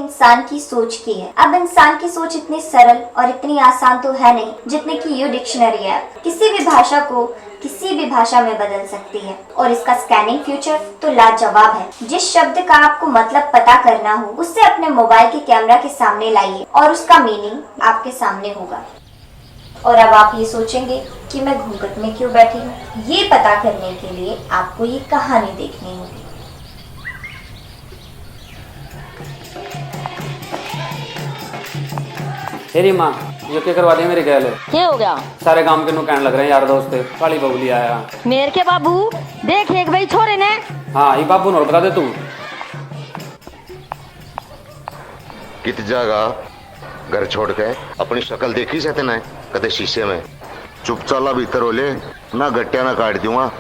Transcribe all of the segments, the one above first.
इंसान की सोच की है। अब इंसान की सोच इतनी सरल और इतनी आसान तो है नहीं जितने की ये डिक्शनरी है किसी भी भाषा को किसी भी भाषा में बदल सकती है, और इसका स्कैनिंग फीचर तो लाजवाब है। जिस शब्द का आपको मतलब पता करना हो उसे अपने मोबाइल के कैमरा के सामने लाइए और उसका मीनिंग आपके सामने होगा। और अब आप ये सोचेंगे कि मैं घूंघट में क्यों बैठी हूँ। ये पता करने के लिए आपको ये कहानी देखनी होगी। तेरी माँ ये क्या करवा दी मेरी गैल? क्या हो गया? सारे गांव के नु कहने लग रहे हैं यार दोस्त काली बबुली आया। मेरे के बाबू देख एक भाई छोरे ने। हाँ ये बाबू नोट बता दे तू कित जागा घर छोड़ के अपनी शक्ल देखी सहते ना कदे शीशे में चुप चाला भीतर होले ना गट्टिया ना काट दूंगा।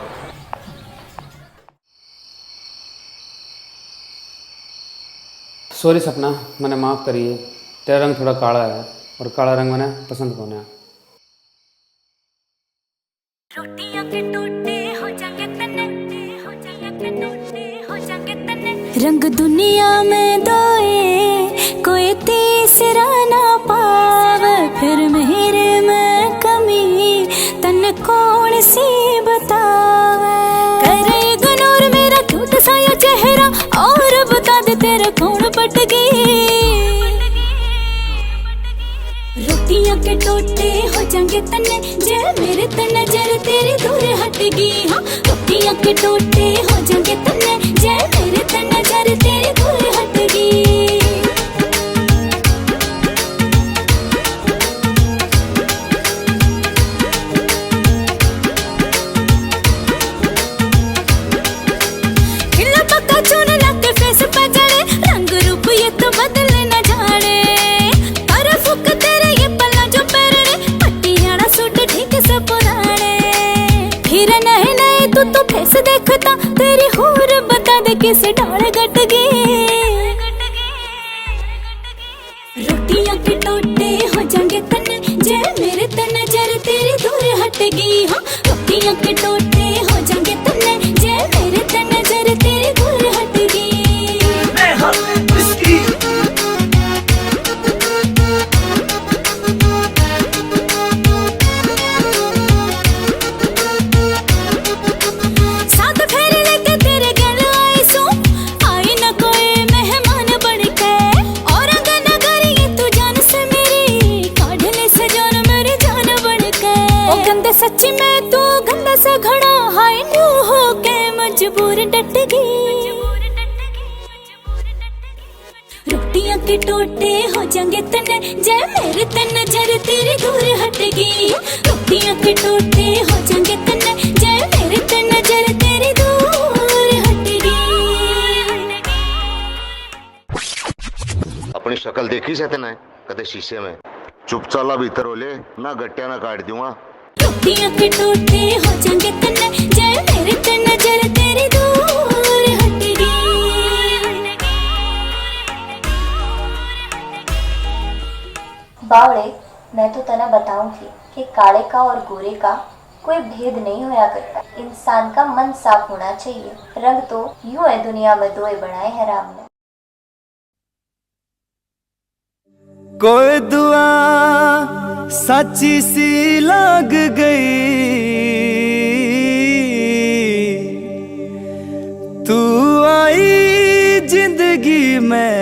सॉरी सपना, मैंने माफ करिए। तेरा रंग थोड़ा काला है और काला रंग मैंने पसंद कौन है। रंग दुनिया में दोए कोई तीसरा ना पावे, फिर मेरे में कमी तन कौन सी बतावे। करे इग्नोर मेरा क्यूट सा ये चेहरा और बता दे तेरे कौन पट गई। रोटियां के टोटे हो जाएंगे तन्ने जे मेरे तन नजर तेरी दूर हटेगी। हाँ रोटियां के टोटे हो जाएंगे तन्ने जे मेरे तन नजर तेरी दूर हटेगी। खिला पक्का चुन लग फेस पे जड़े रंग रूप ये तो बदल न जाने। पर फुक तेरे ये पल्ला जो पैरने पट्टियाड़ा सूट ठीक से पुराने। फिर नहीं नहीं तू तो फेस देखता तेरी होर बता दे किस डाल गट गई। रोटियां के टोटे हो जाएंगे तन्ने जे मेरे तन नजर तेरी दूर हटेगी। हाँ रोटियां के टोटे हो जाएंगे तन्ने जे मेरे तन नजर तेरी दूर हटेगी। साथ फेरे लेके तेरे गल आई सू आई न कोई मेहमान बन के। और अंगन करी तू जान से मेरी काढ़ ले सजान मेरी जान बन के। ओ गंदे सच्ची में तू गंदा सा घड़ा हाय न्यू हो के मजबूर डट गई। रोटियां के टोटे हो जाएंगे तन्ने जे मेरे तन नजर तेरी दूर हटेगी। रोटियां के टोटे हो जाएंगे तन्ने जे मेरे तन नजर तेरी दूर हटेगी। अपनी शक्ल देखी सहते ना कदे शीशे में चुप चाला भीतर होले ना गट्टिया ना काट दूंगा। रोटियां के टोटे हो जाएंगे तन्ने जे मेरे तन नजर तेरी दूर हटेगी। बावड़े, मैं तो तना बताऊंगी कि काले का और गोरे का कोई भेद नहीं होया करता। इंसान का मन साफ होना चाहिए। रंग तो यूं है दुनिया में दोए बनाए हैं राम ने। कोई दुआ सच्ची सी लग गई, तू आई जिंदगी में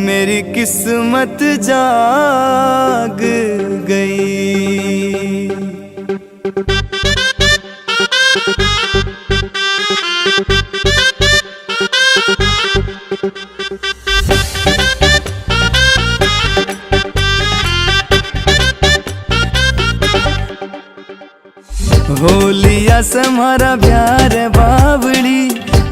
मेरी किस्मत जाग गई। होलिया से हमारा प्यार बावड़ी,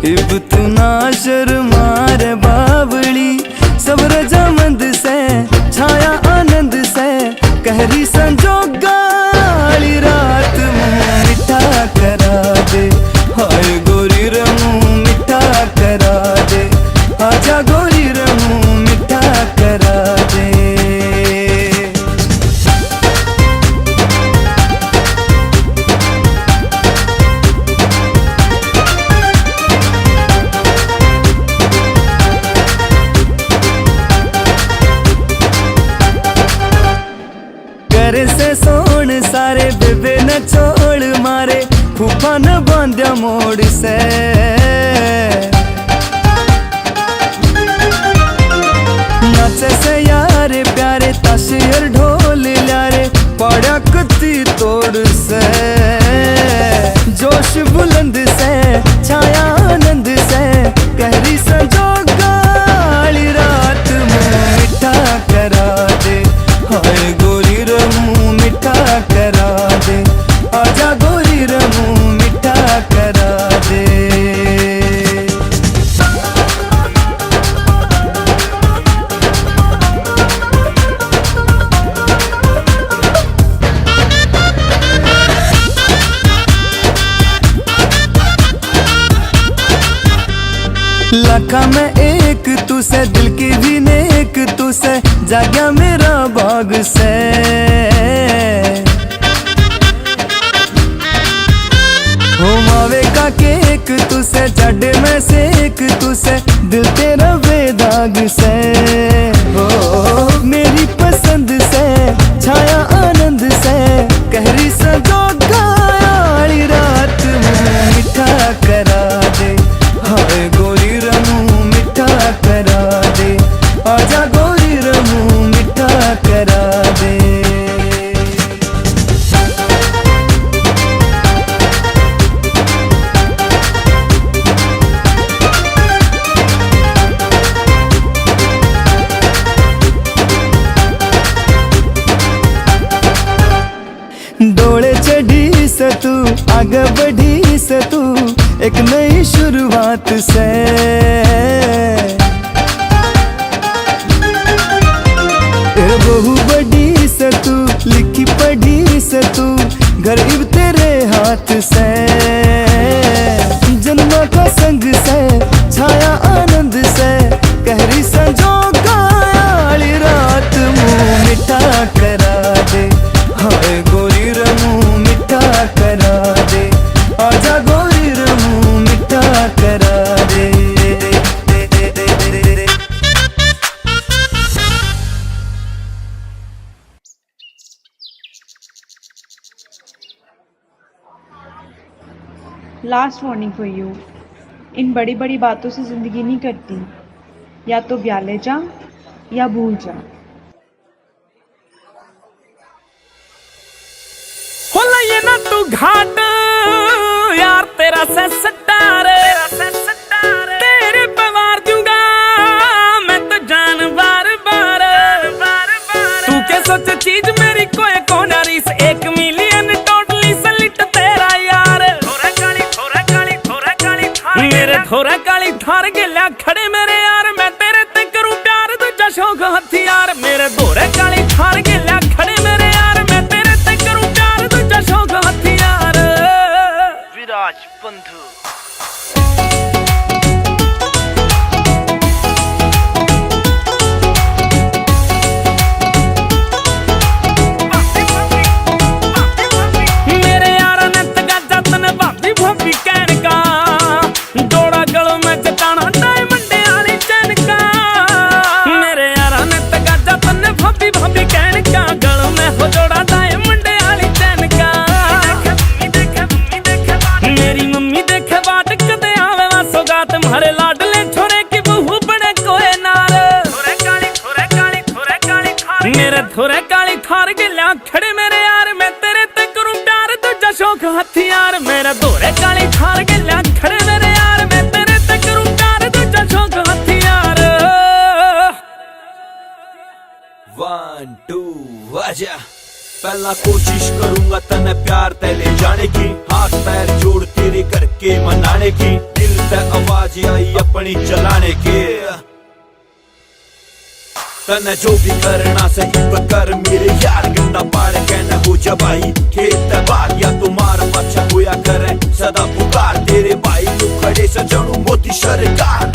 इब तू ना शर्मार बावड़ी। सब रजामंद से छाया आनंद से कहरी संजोगाली रात मुँह मिठा करा दे। हाय गोरी रमू मिठा करा दे, आजा गोरी रमू मिठा करा दे। आंद्या मोड़ से नाचे से यारे प्यारे ताशे और ढोल ल्यारे पड़ा कती तोड़ से जोश बुलंद से छाया आनंद से गहरी संजोगा काली रात मुँह मिठा करा दे हाय गोरी रमू मिठा करा दे आजा गोरी रमू मिठा करा दे लाखा में एक तू से दिल की भी नेक तू से जाग्या मेरा बाग से हो मावे का केक तू से चढ़े में से एक तू से दिल तेरा बेदाग से हो मेरी पसंद से छाया आनंद से गहरी संजोगा काली रात मुँह मिठा करा दे हाय गोरी रमू मिठा करा दे आजा गोरी रमू मिठा करा दे डोले चढ़ी से तू आगे बढ़ी से तू एक नई शुरुआत से बहु बड़ी से तू लिखी पढ़ी से तू गरीब तेरे हाथ से जन्मा का संग से छाया आनंद से गहरी संजोगा काली रात मुँह मिठा करा दे हाय गोरी रमू मिठा करा दे आजा गोरी रमू मिठा करा दे लास्ट वार्निंग फॉर यू, इन बड़ी बड़ी बातों से ज़िंदगी नहीं करती, या तो ब्याले जा या भूल जा। होला ये ना तू घाट यार तेरा से सटारे तेरे पे मार दूंगा मैं तो जान बार बार तू क्या सोच चीज मेरी कोई कोना रीस 1 मिलियन टोटली सलिट तेरा यार मेरे थोड़ा काली थार गिला खड़े मेरे यार मैं तेरे ते करूं प्यार दूजा शौक हथियार मेरे धोरे काली थार गिला खड़े मेरे यार मैं तेरे ते करूं प्यार दूजा शौक हथियार विराज बंधु मेरे यार ने तगा जतन भाभी भाभी कहन का जोड़ा गलों में जटाना डायमंड वाली चैन का मेरे यार ने तगा जतन भाभी भाभी कहन का गलों में हो जोड़ा डायमंड वाली चैन का मेरी मम्मी देखे बाट कदे आवे वा सौगात तुम्हारे लाडले छोरे की बहू बड़े कोए नार मेरे थोड़े काली थार गिला खड़े मेरे यार मैं तेरे ते करूं प्यार दूजा शौक हथियार मेरा धोरे काली थार गिला खड़े मेरे यार मैं तेरे ते करूं प्यार दूजा शौक हथियार 1 2 आजा पहला कोशिश करूंगा तने प्यार ते ले जाने की हाथ पैर जोड़ तेरे करके मनाने की दिल ते आवाज आई अपनी चलाने की तने जो भी करना सही कर मेरे यार गंदा पाड़ कहना हो जबाई खेत बाग या तुम्हारा अच्छा होया करे सदा पुकार तेरे भाई तू खड़े सजनू मोती सरकार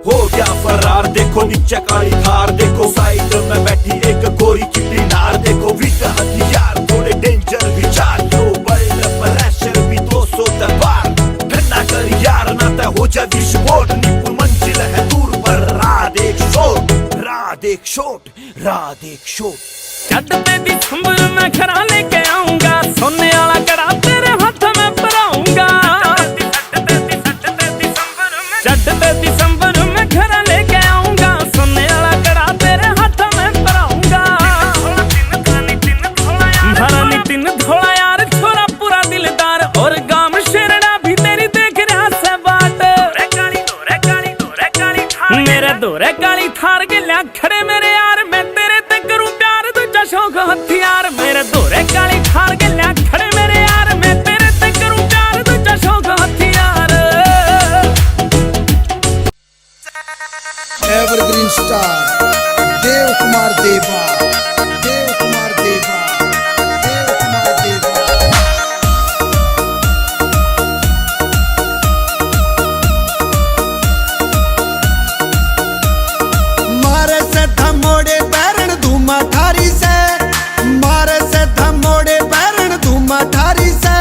हो गया फरार देखो नीचे काली थार देखो साइड में बैठी एक गोरी चिट्टी नार देखो वीक हथियार थोड़े डेंजर विचार जो बड़े प्रेशर भी 200 दबार घटना कर यार ना ते हो जा विस्फोट निपुण मंजिल है दूर पर रात एक शोट चढ़ते दिसंबर में घरा लेके आऊंगा, सोने वाला कड़ा तेरे हाथ में पराऊंगा। चढ़ते दिसंबर में घरा लेके आऊंगा, सोने वाला कड़ा तेरे हाथ में पराऊंगा। भरा नितिन धोला यार छोरा पूरा दिलदार, और गाम शेरड़ा भी तेरी देख रहा से बाट। मेरे दोरे काली थार के लिया खड़े मेरे यार, मैं तेरे ते करूं प्यार दूजा शौक हथियार। मेरे दोरे काली थार के लिया खड़े मेरे यार, मैं तेरे ते करूं प्यार दूजा शौक हथियार। एवरग्रीन स्टार देव कुमार देवा, देव कुमार देवा, देव कुमार देवा। मारे से धमोड़े बैरण धूमा ठारी से, मारे से धमोड़े बैरण धूमा ठारी से।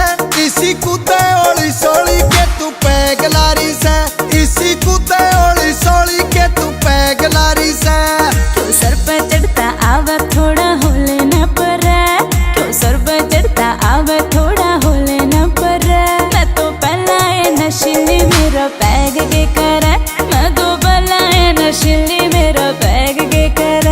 इसी कूदे ओली सोली के तू पैगलारी से, इसी कूदे ओली सोली के तू पैगलारी से। क्यों सर पे चढ़ता आवा थोड़ा होले न पर, क्यों सर पे चढ़ता आवा थोड़ा होले न पर। मैं तो पहला है नशीली मेरा पैग के कर, मैं तो पहला है नशीली मेरा पैग के कर।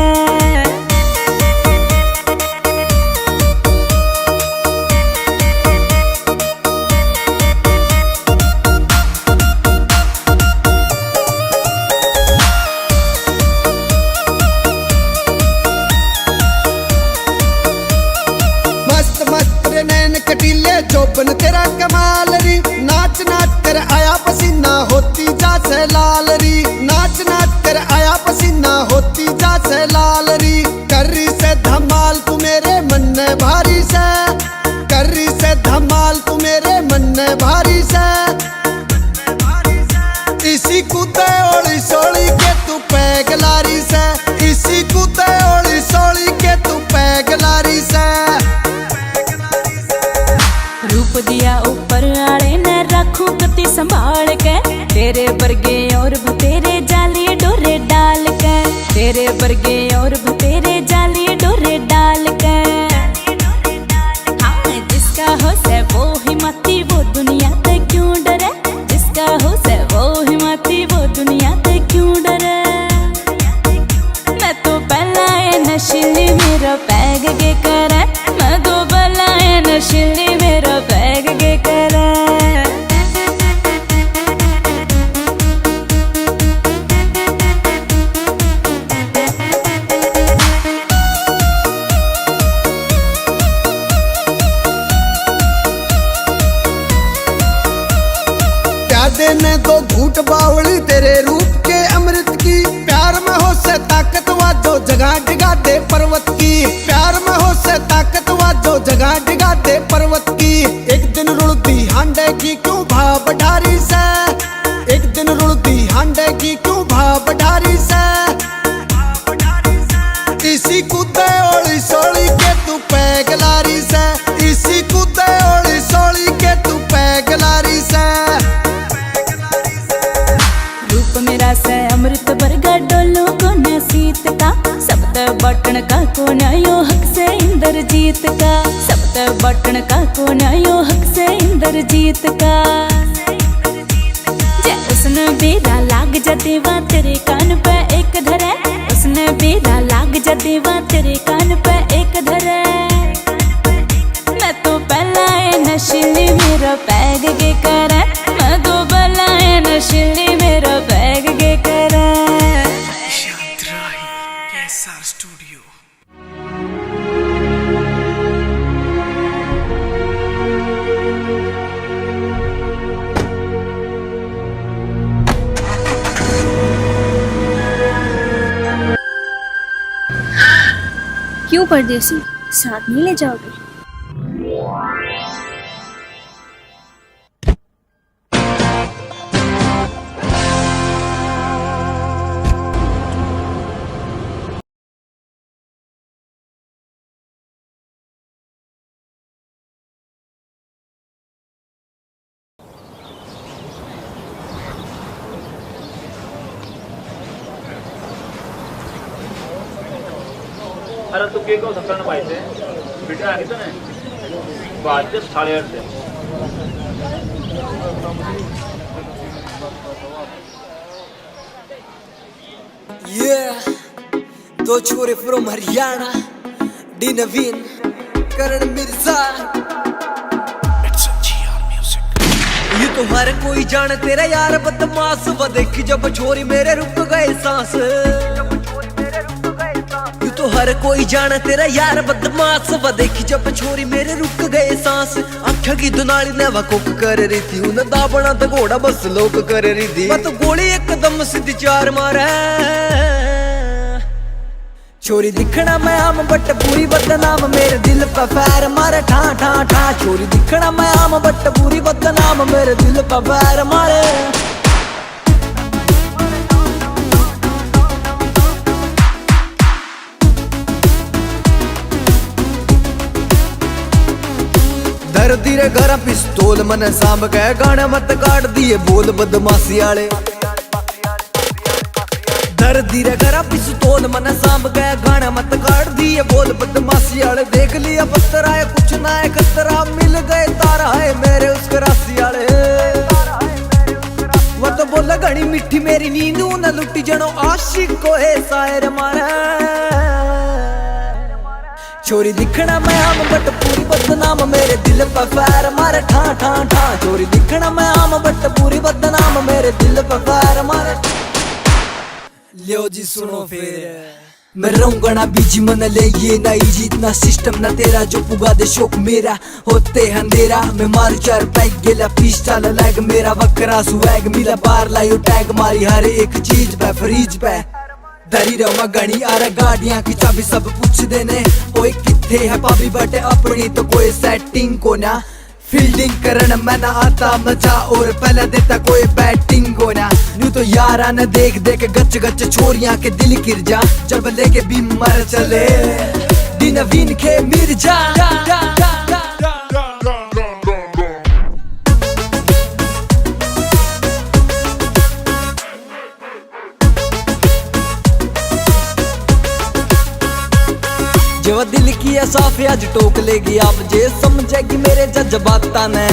मस्त मस्त रे नैन कटीले चौबन तेरा कमाल री। नाच नाच कर आया पसीना होती जा से लाल री, नाच नाच कर आया पसीना होती जा से लाल री। कर्री से धमाल तू मेरे मन ने भारी से, कर्री से धमाल तू मेरे मन ने भारी से। इसी कूदे ओली सोली के तू पैगलारी से, इसी कूदे ओली सोली के तू पैगलारी से। रूप दिया ऊपर आले न रखूं कति संभाल के, तेरे बरगे और बतेरे जाली डोरे डाल के, तेरे बरगे और बतेरे जाली डोरे डाल के। हाँ जिसका हो से वो हिम्मती वो दुनिया ते क्यों डरे, जिसका हो से वो हिम्मती वो दुनिया ते क्यों डरे। मैं तो पहला है नशीली मेरा पैग के कर, मैं तो पहला है नशीली मेरा पैग के कर। प्यादे ने दो घूट बावली तेरे रूप के अमृत की। प्यार में हो से ताकत वाजो जगह डिगा दे पर्वत की, प्यार में हो से ताकत वाजो जगह डिगा दे पर्वत की। एक दिन रुड़ती हांडे की क्यों भाव ढारी से, एक दिन रुड़ती हांडे की क्यों भाव ढारी से। इसी कूदे ओली सोली के तू पैगलारी से, इसी कूदे ओली सोली के तू पैगलारी से। रूप मेरा से अमृत बरगा डोलो को न सीत का, शब्द बटन का को न यो हक से इंद्रजीत का, शब्द बटन का को न यो हक से इंद्रजीत का। जे उसने बेरा लाग जदेवा तेरे कान पे एक धरे, उसने बेरा लाग जदेवा तेरे कान पे एक धरे। मैं तो पहला है नशीली मेरा पैग के कर, मैं तो पहला है नशीली मेरा पैग के कर। क्यों परदेसी, साथ नहीं ले जाओगे? अरे तू के को सकता ना पाहिजे बेटा आली तर नाही बाजते साले अडते दो छोरे फ्रॉम हरियाणा डी नवीन करण मिर्जा ये तो हर कोई जान तेरा यार बदमाश वो देखी जब छोरी मेरे रुक गए सांस ये तो हर कोई जान तेरा यार बदमाश वो देखी जब छोरी मेरे रुक गए सांस आँखों की दुनाली ने वह कुक कर रही थी उन्हें दाबना तो घोड़ा बस लोग कर रही थी मैं तो गोली एकदम सीधी चार मारा छोरी दिखना मैं आम बट पूरी बदनाम मेरे दिल पे पैर मारे ठा ठा ठा छोरी दिखना मैं आम बट पूरी बदनाम मेरे दिल पे पैर मारे धर धीरे घर पिस्तौल मन सांभ गए गाने मत काट दिए बोल बदमाशी आले धर धीरे करा पिस्तौल मन सांभ गया गाना मत काट दिए बोल बदमाशी आले देख लिया पत्थर आए कुछ ना है खतरा मिल गए तारा है मेरे उसके राशि आले वो तो बोला घनी मिठी मेरी नींद न लुटी जनो आशिक को है शायर मारा छोरी दिखना मैं आम बट पूरी बदनाम मेरे दिल पे पैर मारे ठा ठा ठा छोरी दिखना मैं आम बट पूरी बदनाम मेरे दिल पे पैर मारे लियो जी सुनो फिर मैं रहूंगा ना बीजी मन ले ये ना इजी ना सिस्टम ना तेरा जो पुगा दे शौक मेरा होते अंधेरा मैं मारू चार पैक गेला पिस्टल लैग मेरा बकरा स्वैग मिला बार लायो टैग मारी हर एक चीज पे फ्रीज पे दरी रहा गणी आ रहा गाड़ियां की चाबी सब पूछ देने कोई किथे है पाबी बटे अपनी तो कोई सेटिंग को ना फील्डिंग करन मैं ना आता मजा और पहले देता कोई बैटिंग हो ना न्यू तो यारा न देख देख गच गच छोरियां के दिल गिर जा जब लेके भी मर चले डी नवीन के मिर्जा जब दिल की साफ आज टोक लेगी आप जे समझेगी मेरे जज्बाता ने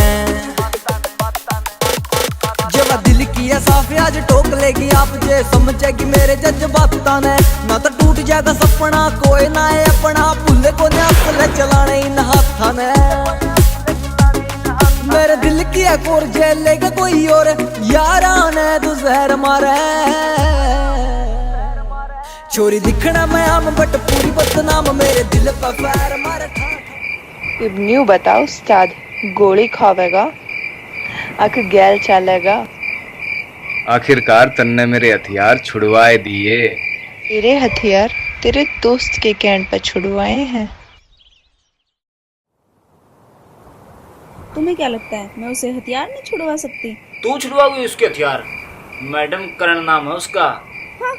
जब दिल की साफ आज टोक लेगी आप जे समझेगी मेरे जज्बाता ने ना तो टूट जाएगा सपना कोई ना है अपना भूले को असले चलाने इन हाथा ने मेरे दिल की एक और जेल लेगा कोई और यारा ने तू जहर मारे छोरी दिखना मैं आम बट पूरी बदनाम मेरे दिल पर पैर मारे न्यू बताओ उस्ताद गोली खावेगा आखिर गैल चलेगा आखिरकार तन्ने मेरे हथियार छुड़वाए दिए तेरे हथियार तेरे दोस्त के कैंट पर छुड़वाए हैं तुम्हें क्या लगता है मैं उसे हथियार नहीं छुड़वा सकती? तू छुड़वाओगी उसके हथियार मैडम करण नाम है उसका हाँ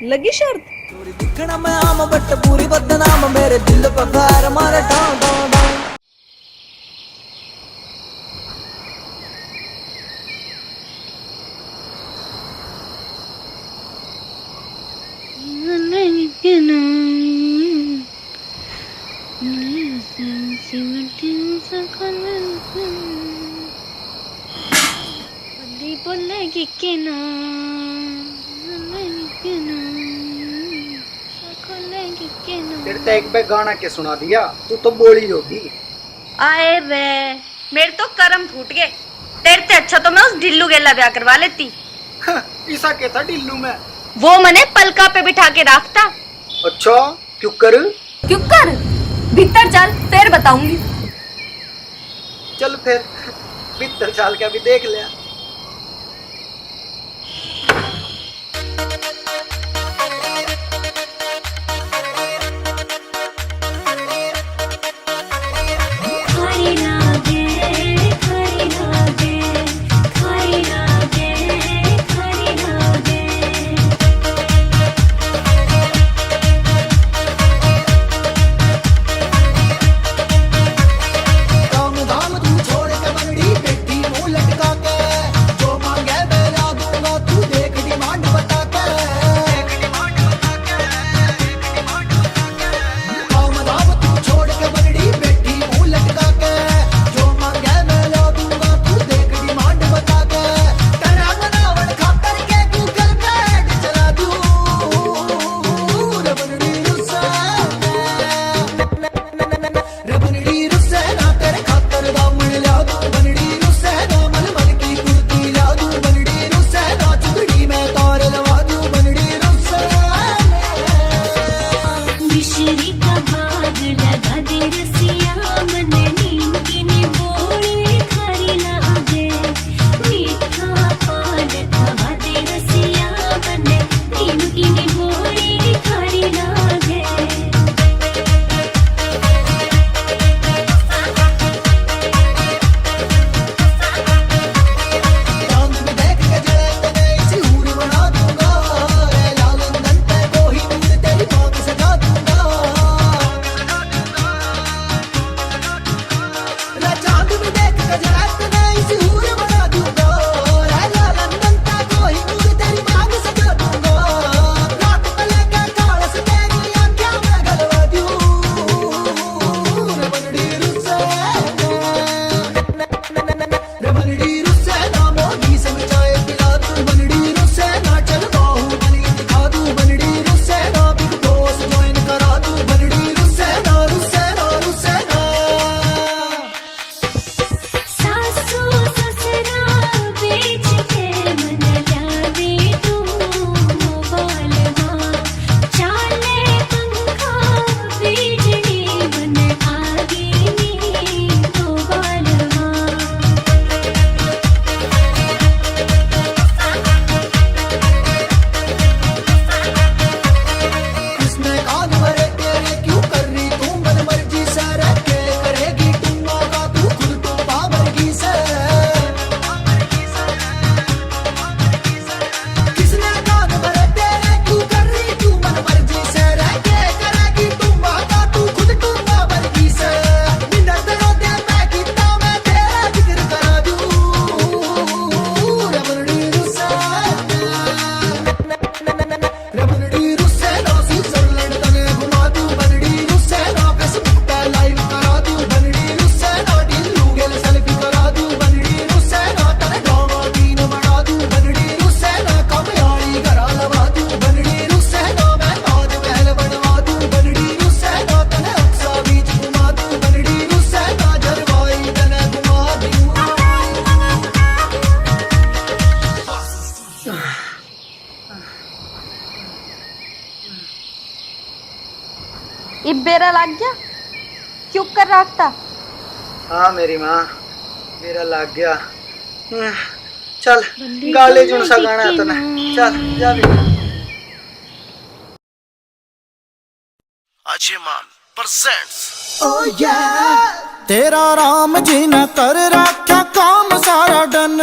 लगी शर्त छोरी दिखना मैं आम बट पूरी बदनाम मेरे दिल पर पैर मारे डां डां डां बोलेगी कि ना तेरे तो एक बार गाना के सुना दिया तू तो बोली होगी आए वे मेरे तो कर्म फूट गए तेरे से अच्छा तो मैं उस ढिल्लू गेला ब्याह करवा लेती ईसा के था ढिल्लू में वो मने पलका पे बिठा के रखता अच्छा क्यों कर भीतर चल फिर बताऊंगी चल फिर भीतर चल के अभी देख लिया इब बेरा लग गया, क्यों कर रखता? हाँ मेरी माँ, मेरा लग गया। चल गाले जुन सा गाना है तने, चल जा भी। अजय मान प्रेजेंट्स। ओ या तेरा राम जी ने कर रखा काम सारा डन,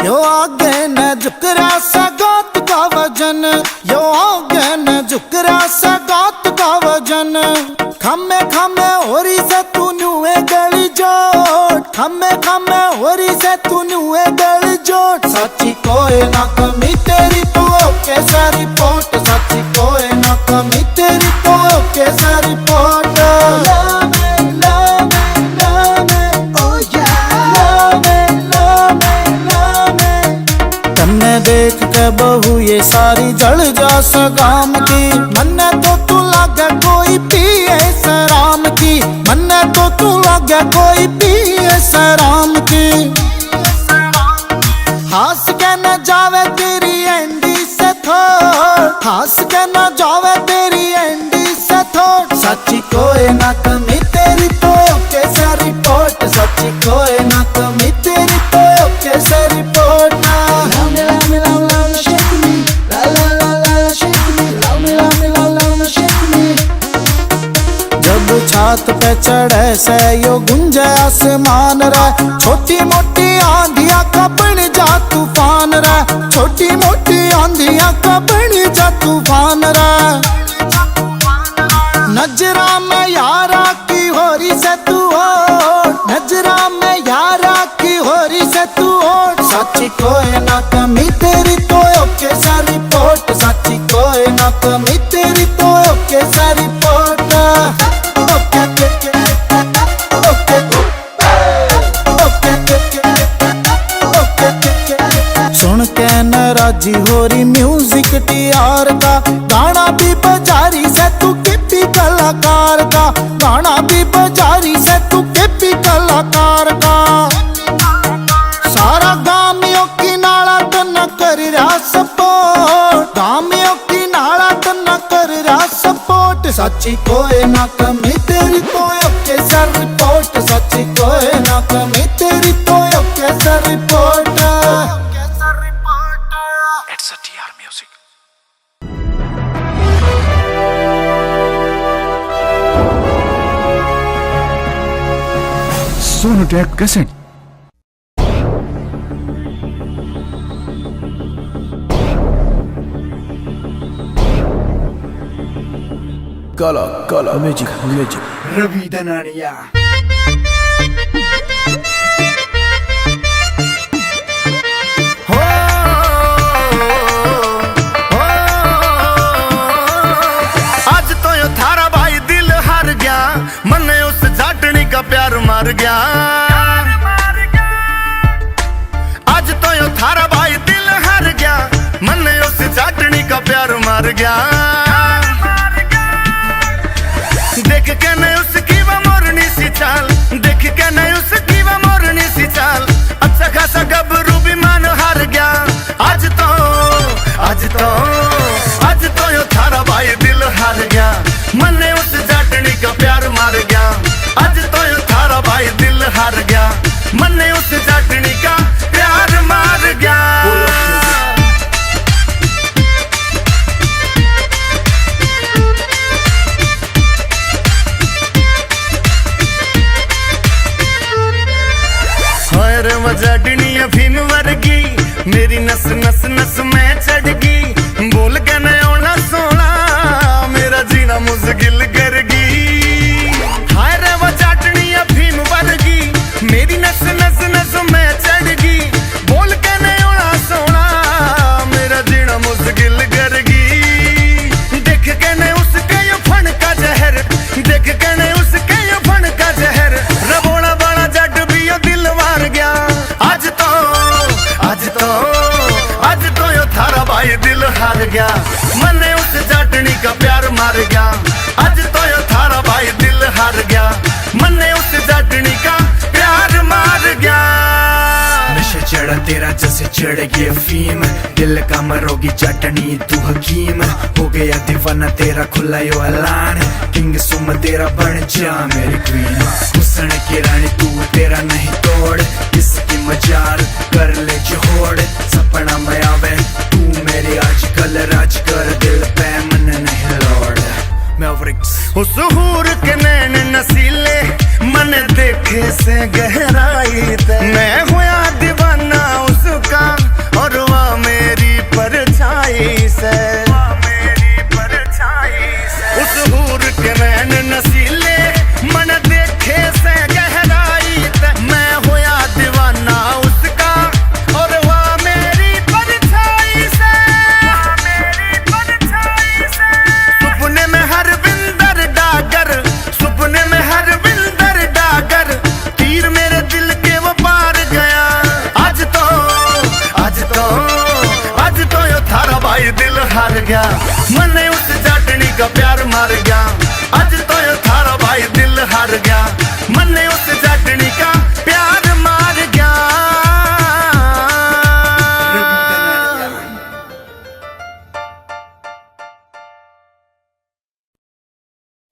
यो आगे न झुक रहा सगात का वजन, यो आगे न झुक रहा सगात का वजन। खम्मे खम्मे होरी से तू नुए गली जोट, खम्मे खम्मे होरी से तू नुए गली जोट। सच्ची कोई ना कमी तेरी तो ओके सारी पोट, सच्ची कोई ना कमी तेरी तो ओके सारी पोट। देख के बहू ये सारी जल जा सगाम की, मन्ने तो तू लागे कोई पिए सराम की, मन्ने तो तू लागे कोई पिए सराम की। हंस के न जावे तेरी एंडी से थोड़, हंस के न जावे तेरी एंडी से थोड़। सच्ची कोई ना कमी तेरी तो ओके सारी पोट, सच्ची कोई ना कमी तेरी तो ओके सारी पोट। छात पे चढ़े से यो गुंजे आसमान रे, छोटी मोटी आंधिया का बन जा तूफान रे, छोटी मोटी आंधिया का बन जा तूफान रे। नजरा में यारा की होरी से तू ओट, नजरा में यारा की होरी से तू ओट। सच्ची कोई ना कमी तेरी तो ओके सारी पोट, सच्ची कोई ना कमी तेरी तो ओके सारी पोट। सुन के न राजी हो रही म्यूजिक टीआर का, गाना भी बजारी से तू किपी कलाकार का, गाना भी बजारी से तू किपी कलाकार का। सारा गामियों की नाला तो न कर रहा सपोर्ट, गामियों की नाला तो न कर रहा सपोर्ट। सच्ची कोई ना कमी तेरी तो ओके सर रिपोर्ट, सच्ची कोई ना कमी तेरी तो okay sir report. It's a TR Music. Sonotek cassette. Kala magic Ravi Dananiya. मन्ने उस जाटनी का प्यार मार गया, आज तो यो थारा भाई दिल हार गया, मन्ने उस जाटनी का प्यार मार गया। देख के नहीं उसकी वो मोरनी सी चाल, देख के नहीं उसकी वो मोरनी सी चाल, अच्छा खासा गबरू भी मान हार गया। आज तो यो थारा भाई दिल हार गया, मन्ने उस जाटनी का प्यार मार गया। आज तो यो थारा भाई दिल हार गया, मन्ने उस जाटनी का प्यार मार गया। और मजाटनी अफीम वर्गी, मेरी नस नस नस में चढ़ गई, बोल के न आना सोना मेरा जीना मुश्किल कर गई। हाय रे वो जाटनी अफीम वर्गी, मेरी नस नस नस में चढ़ गई, बोल के न आना सोना मेरा जीना मुश्किल कर गई। देख के न उसके यो फन का जहर, देख के न उसके यो फन का जहर, रबोड़ा बड़ा जट भी यो दिल मार गया। आज तो यो थारा भाई दिल हार गया, मन्ने उस जाटनी का प्यार मार गया। आज तो यो थारा भाई दिल हार गया, मन्ने उस जाटनी का प्यार मार गया। नशे चढ़ नखरा तेरा जैसे चढ़ गया फीम, दिल का मरोगी चटनी तू हकीम, हो गया दीवाना तेरा खुला यो ऐलान, किंग सुम तेरा बन जा मेरी क्वीन, हुस्न की रानी तू तेरा नहीं तोड़, इसकी मजाल कर ले जोड़, सपना में आवे तू मेरी आजकल राज कर, दिल पे मन नहीं लौड़। उस हूर के नैन नसीले मन देखे से गहराई ते, मैं हुआ दीवाना उसका और वह मेरी परछाई से, उस हूर के नैन नसीले मन देखे से गहराई ते, मैं हुआ दीवाना उसका और वह मेरी परछाई से, सपने में हर विंदर डागर, सपने में हर विंदर डागर, तीर मेरे दिल के वो पार गया, आज तो यो थारा भाई दिल हार गया, मने उस जाटनी का प्यार मार गया, आज तो यो थारा भाई दिल हार गया, मने उस जाटनी का प्यार मार गया।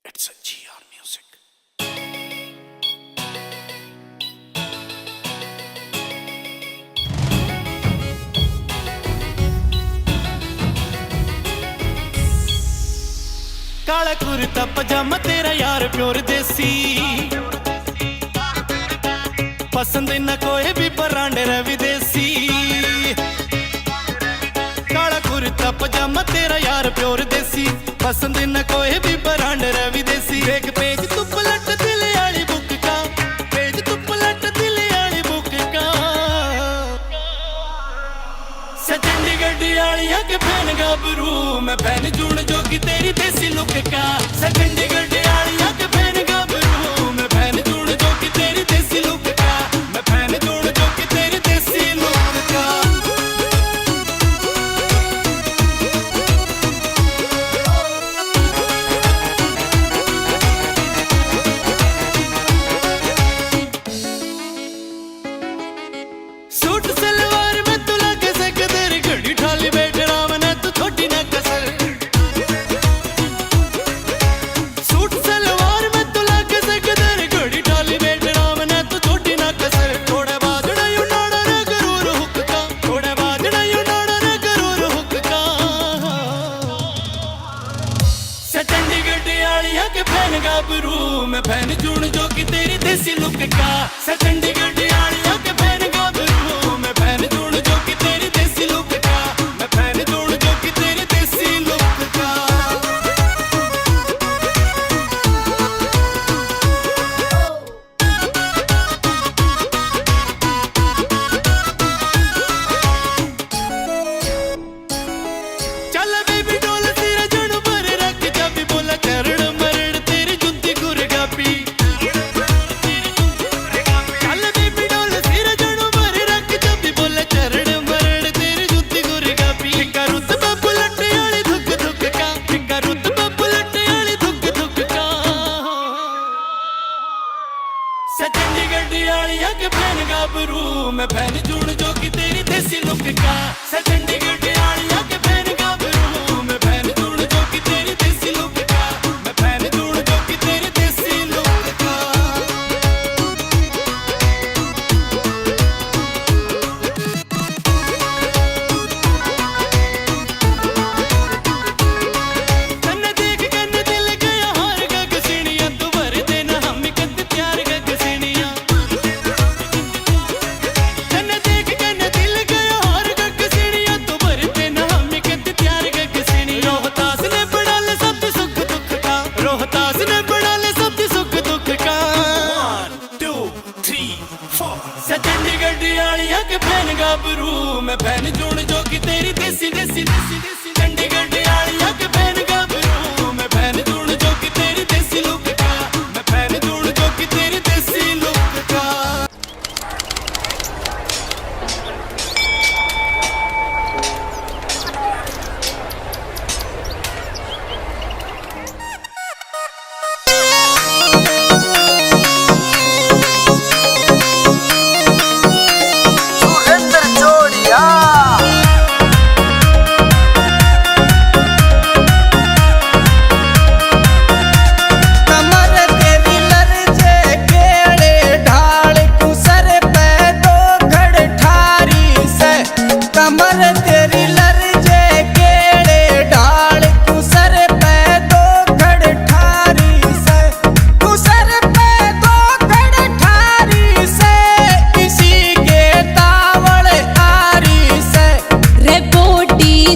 It's a GR Music. काला कुर्ता पजामा तेरा यार प्योर देसी, पसंद न कोई भी परांडे रे विदेशी, काला कुर्ता पजामा तेरा यार प्योर देसी, पसंद न कोई भी परांडे रे विदेशी, एक पेज तू पलट दिल आली बुक का, पेज तू पलट दिल आली बुक का, चंडीगढ़ आलिया के फैन गाबरू, मैं फैन जुड़ जोगी तेरी देसी लुक का, चंडीगढ़ आलिया के फैन गाबरू, मैं फैन जुड़ जोगी तेरी देसी लुक का, मैं फैन जुड़ जोगी तेरी देसी लुक का। सूट सलवार में तू लगे से कदर, घड़ी ठाली बैठना मना तू छोटी ना कसर, सूट सलवार में तू लगे से कदर, घड़ी ठाली बैठना मना तू छोटी ना कसर, थोड़ा बाजना यू नाड़ा रे गरूर हुक का, थोड़ा बाजना यू नाड़ा रे गरूर हुक का, चंडीगढ़ आलिया के फैन गाबरू, मैं फैन जुड़ जोगी तेरी देसी लुक का, चंडीगढ़ आलिया के फैन गाबरू, मैं फैन जुड़ जोगी तेरी देसी लुक का, मैं फैन जुड़ जोगी तेरी देसी लुक का। चल बेबी डोल तेरा जड़ पर रख, जब भी बोला चरण मरण तेरी जुत्ती गुरगापी, चल बेबी डोल तेरा जड़ पर रख, जब भी बोला चरण मरण तेरी जुत्ती गुरगापी, फिक्का रुतबा बुलट आली धुक धुक का, फिक्का रुतबा बुलट आली धुक धुक का, चंडीगढ़ आलिया के फैन गाबरू, मैं फैन जुड़ जोगी तेरी देसी लुक का, चंडीगढ़ आलिया के फैन गाबरू, मैं फैन जुड़ जोगी तेरी देसी लुक का, मैं फैन जुड़ जोगी तेरी देसी लुक का। तन्ने देख कन दिल गया हार गग सीनिया, तू भर देना हम कद प्यार गग सीनिया, तन्ने देख कन दिल गया हार गग सीनिया, तू भर देना हम कद प्यार गग सीनिया, रोहतास ने बड़ा ले सब सुख दुख का, रोहतास ने बड़ा ले सब सुख दुख का। 1 2 3 4 चंडीगढ़ आलिया के फैन गाबरू, मैं फैन जुड़ जोगी तेरी देसी देसी देसी देसी, चंडीगढ़ आलिया के फैन गाबरू, मैं फैन जुड़ जोगी तेरी देसी लुक का, मैं फैन जुड़ जोगी तेरी देसी लुक का। सुरेंद्र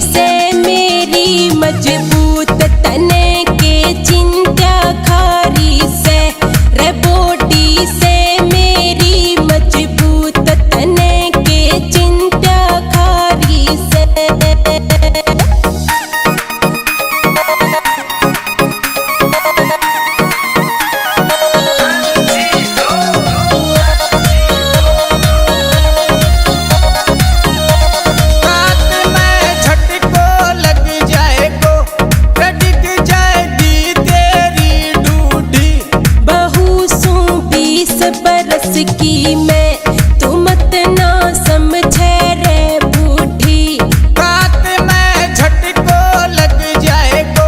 से मेरी मजबूत तने के चिंता खारी से रे बॉडी से मेरी मजबूत तने के चिंता खारी से बरस की मैं तू मत ना समझे रे बूढ़ी रात में झटको लग जाएगो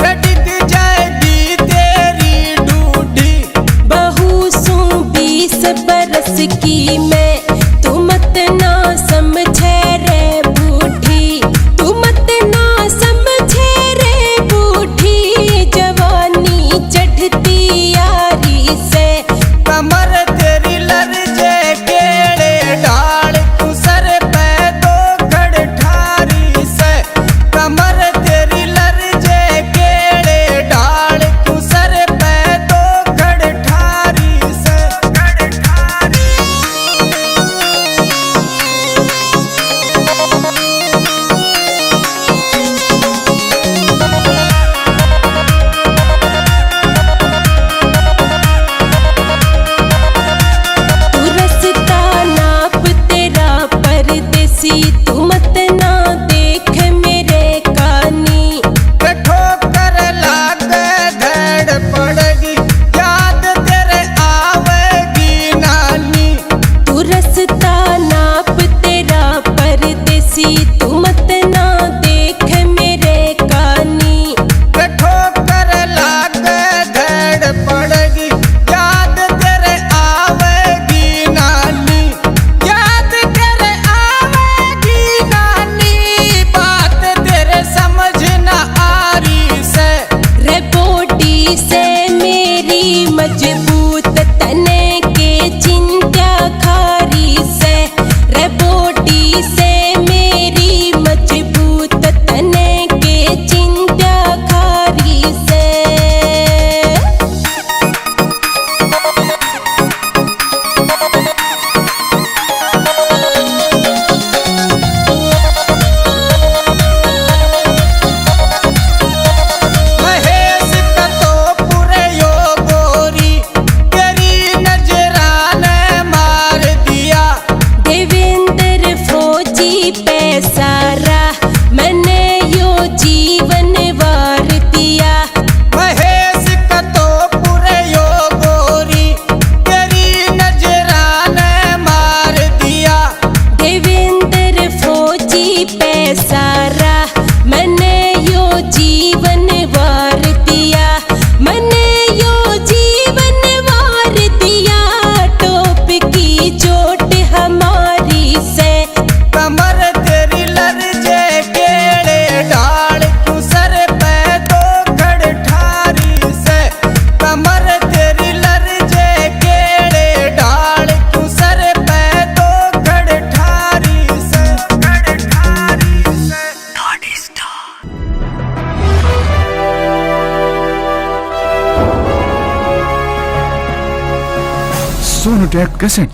कटक जाएगी तेरी डूडी बहू सू 20 बरस की मैं तू मत ना समझे रे बूढ़ी तू मत ना समझे रे बूढ़ी जवानी चढ़ती यारी से कमर तेरी लरजे केड़े ढाल तू सर पे दो खड़ ठारी से कमर तेरी लरजे केड़े ढाल तू सर पे दो खड़ ठारी से खड़ ठारी तू रस्ता नाप तेरा परदेसी तू मत ना देख मेरे कानी ठोकर लागे धड़ पड़ेगी याद तेरे आवेगी नानी तू रस्ता नाप तेरा परदेसी तू मत ना देख मेरे कानी ठोकर लागे धड़ पड़ेगी याद तेरे आवेगी नानी याद तेरे आवेगी नानी बात तेरे समझ ना आ रही से रे बॉडी से मेरी मजबूत तने के चिंता खारी से रे बॉडी से मेरी मजबूत तने के चिंता खारी से महेश का तो पूरे यो गोरी तेरी नजराने मार दिया देवेंद्र फौजी पैसारा मैंने यो जीवन वार दिया महेश का तो पूरे यो गोरी तेरी नजराने मार दिया देवेंद्र फौजी पैसारा मैंने यो जीवन वार दिया मैंने यो जीवन वार दिया टोप की चोट हमारी से कमर तेरी लरजे केड़े ढाल तू सर पे दो खड़ ठारी से कमर तेरी लरजे केड़े ढाल तू सर पे दो खड़ ठारी से खड़ ठारी से सोनू टेक कैसेट